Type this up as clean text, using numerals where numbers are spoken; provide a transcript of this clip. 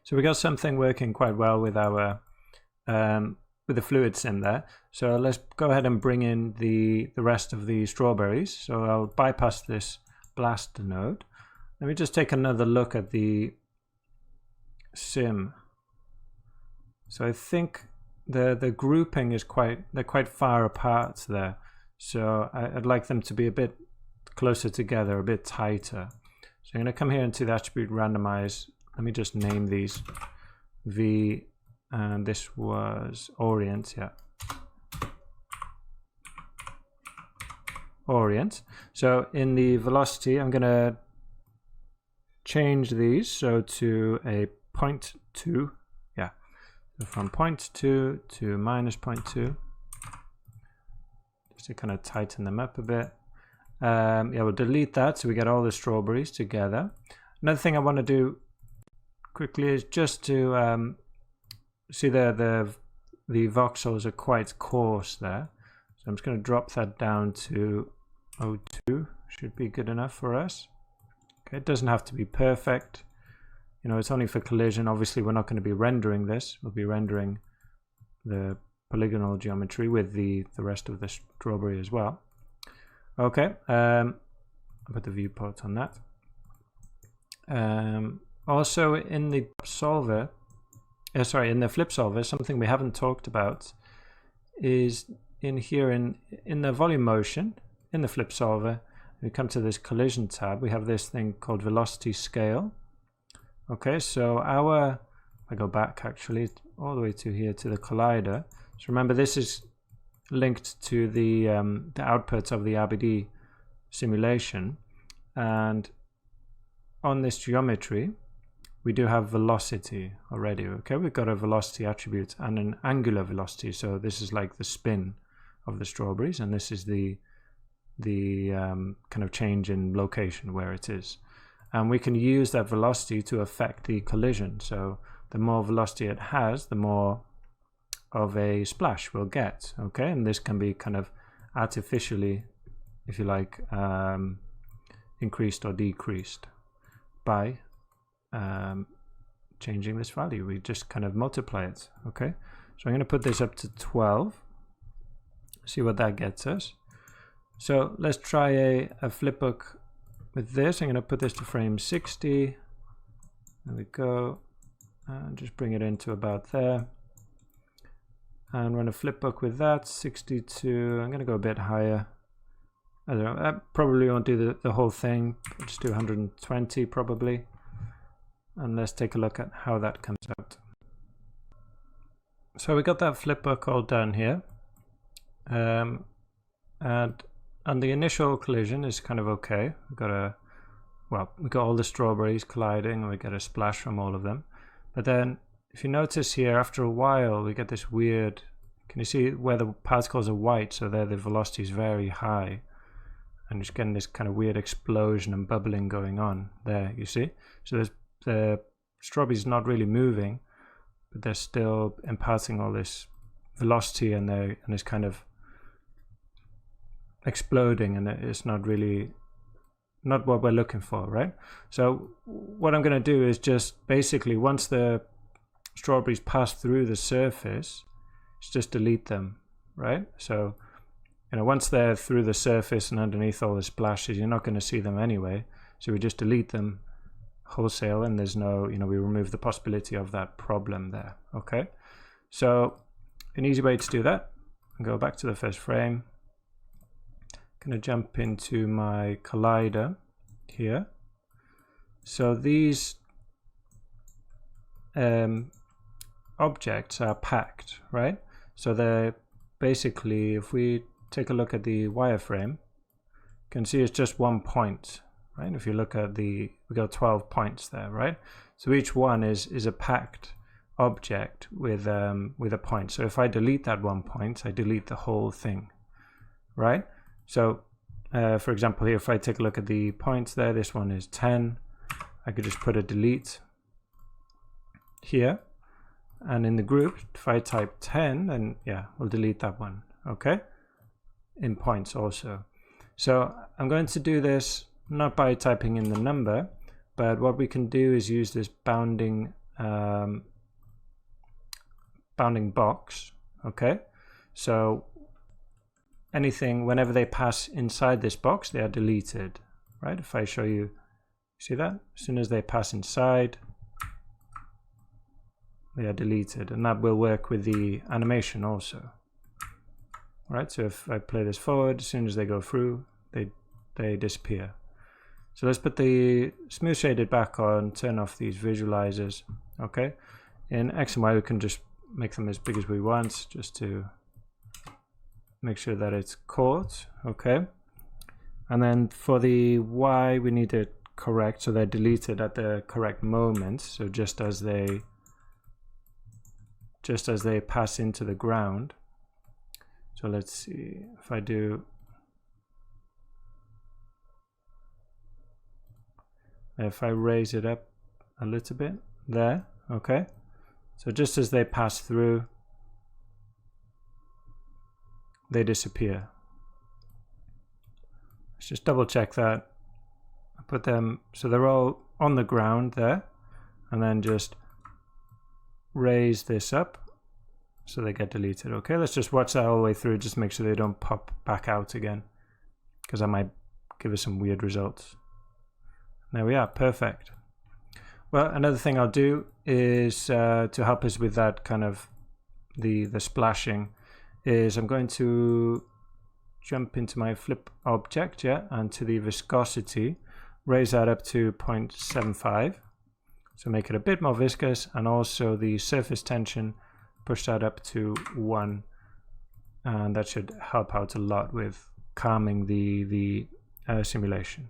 So we got something working quite well with our with the fluid sim there. So let's go ahead and bring in the rest of the strawberries. So I'll bypass this blast node. Let me just take another look at the sim. So I think the grouping is they're quite far apart there. So I'd like them to be a bit closer together, a bit tighter. So I'm going to come here into the attribute randomize. Let me just name these V, and this was orient, yeah. Orient. So in the velocity, I'm going to change these so to a 0.2, yeah. So from 0.2 to minus 0.2, just to kind of tighten them up a bit. Yeah, we'll delete that so we get all the strawberries together. Another thing I want to do quickly is just to see the voxels are quite coarse there. So I'm just going to drop that down to 0.2, should be good enough for us. Okay, it doesn't have to be perfect. You know, it's only for collision. Obviously, we're not going to be rendering this. We'll be rendering the polygonal geometry with the rest of the strawberry as well. Okay, I'll put the viewport on that. Also in the solver, in the flip solver, something we haven't talked about is in here in the volume motion, in the flip solver, we come to this collision tab, we have this thing called velocity scale. Okay, so I go back actually all the way to here to the collider. So remember, this is linked to the outputs of the RBD simulation, and on this geometry we do have velocity already. Okay, we've got a velocity attribute and an angular velocity, so this is like the spin of the strawberries, and this is the kind of change in location where it is, and we can use that velocity to affect the collision. So the more velocity it has, the more of a splash we'll get. Okay, and this can be kind of artificially, if you like, increased or decreased by changing this value. We just kind of multiply it. Okay, so I'm going to put this up to 12, see what that gets us. So let's try a flipbook with this. I'm going to put this to frame 60. There we go, and just bring it into about there, and run a flipbook with that. 62. I'm going to go a bit higher. I don't know, I probably won't do the whole thing. I'll just do 120 probably, and let's take a look at how that comes out. So we got that flipbook all done here, and the initial collision is kind of okay. We got all the strawberries colliding, and we get a splash from all of them. But then if you notice here, after a while we get this weird, can you see where the particles are white, so there the velocity is very high, and just getting this kind of weird explosion and bubbling going on there, you see? So there's the strawberries not really moving, but they're still imparting all this velocity, and it's kind of exploding, and it's not really not what we're looking for, right? So what I'm going to do is just basically, once the strawberries pass through the surface, just delete them, right? So you know, once they're through the surface and underneath all the splashes, you're not going to see them anyway, so we just delete them wholesale, and there's no, you know, we remove the possibility of that problem there. Okay, so an easy way to do that, I'll go back to the first frame. I'm going to jump into my collider here. So these objects are packed, right? So they're basically, if we take a look at the wireframe, you can see it's just one point, right? If you look at we got 12 points there, right? So each one is a packed object with a point. So if I delete that one point, I delete the whole thing, right? So for example here, if I take a look at the points there, this one is 10, I could just put a delete here, and in the group, if I type 10, then yeah, we'll delete that one. Okay, in points also. So I'm going to do this not by typing in the number, but what we can do is use this bounding bounding box. Okay, so anything, whenever they pass inside this box, they are deleted, right? If I show you, see that? As soon as they pass inside, they are deleted, and that will work with the animation also. Right, so if I play this forward, as soon as they go through, they disappear. So let's put the smooth shaded back on, turn off these visualizers. Okay, in X and Y we can just make them as big as we want, just to make sure that it's caught. Okay, and then for the Y we need it correct, so they're deleted at the correct moment. So just as they pass into the ground. So let's see if I do, if I raise it up a little bit there. Okay, so just as they pass through, they disappear. Let's just double check that. I put them so they're all on the ground there, and then just raise this up so they get deleted. Okay, let's just watch that all the way through, just make sure they don't pop back out again, because I might give us some weird results. There we are, perfect. Well, another thing I'll do is to help us with that kind of the splashing, is I'm going to jump into my flip object, yeah, and to the viscosity, raise that up to 0.75, so make it a bit more viscous, and also the surface tension, push that up to 1, and that should help out a lot with calming the simulation.